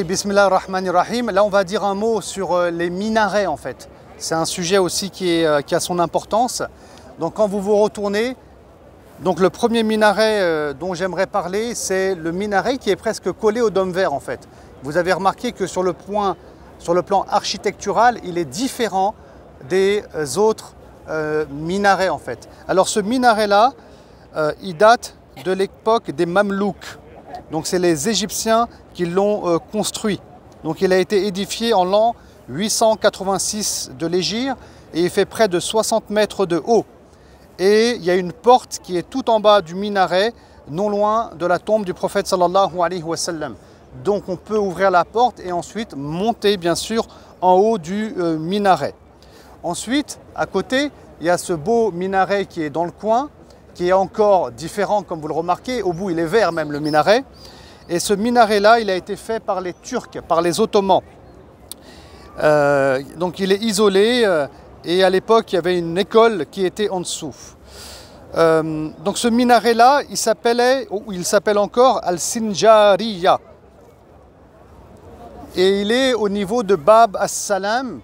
Bismillah ar-Rahman ar-Rahim. Là, on va dire un mot sur les minarets en fait. C'est un sujet aussi qui a son importance. Donc quand vous vous retournez, donc le premier minaret dont j'aimerais parler, c'est le minaret qui est presque collé au dôme vert en fait. Vous avez remarqué que sur le plan architectural, il est différent des autres minarets en fait. Alors ce minaret-là, il date de l'époque des Mamelouks. Donc c'est les Égyptiens qui l'ont construit. Donc il a été édifié en l'an 886 de l'Hégire et il fait près de 60 mètres de haut. Et il y a une porte qui est tout en bas du minaret, non loin de la tombe du prophète sallallahu alayhi wa sallam. Donc on peut ouvrir la porte et ensuite monter bien sûr en haut du minaret. Ensuite, à côté, il y a ce beau minaret qui est dans le coin, qui est encore différent comme vous le remarquez. Au bout, il est vert même le minaret. Et ce minaret-là, il a été fait par les Turcs, par les Ottomans. Donc il est isolé et à l'époque, il y avait une école qui était en dessous. Donc ce minaret-là, il s'appelle encore Al-Sinjariya. Et il est au niveau de Bab as-Salam,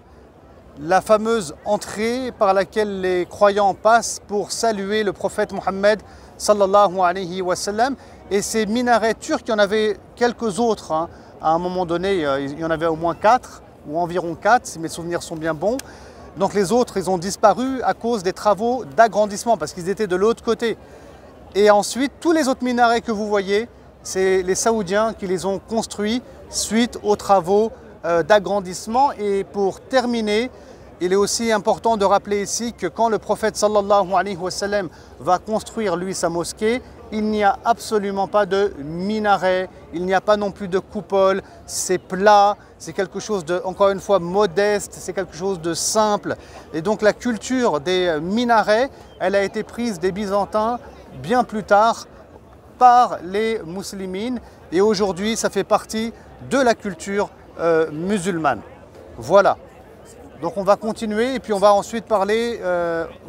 la fameuse entrée par laquelle les croyants passent pour saluer le prophète Mohammed sallallahu alayhi wa sallam. Et ces minarets turcs, il y en avait quelques autres. Hein. À un moment donné, il y en avait au moins 4, ou environ 4, si mes souvenirs sont bien bons. Donc les autres, ils ont disparu à cause des travaux d'agrandissement, parce qu'ils étaient de l'autre côté. Et ensuite, tous les autres minarets que vous voyez, c'est les Saoudiens qui les ont construits suite aux travaux d'agrandissement. Et pour terminer, il est aussi important de rappeler ici que quand le prophète sallallahu alayhi wa sallam va construire lui sa mosquée, il n'y a absolument pas de minaret, il n'y a pas non plus de coupole, c'est plat, c'est quelque chose de, encore une fois, modeste, c'est quelque chose de simple. Et donc la culture des minarets, elle a été prise des Byzantins bien plus tard par les musulmans et aujourd'hui ça fait partie de la culture musulmane. Voilà. Donc on va continuer et puis on va ensuite parler,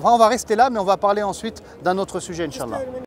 on va rester là mais on va parler ensuite d'un autre sujet, Inch'Allah.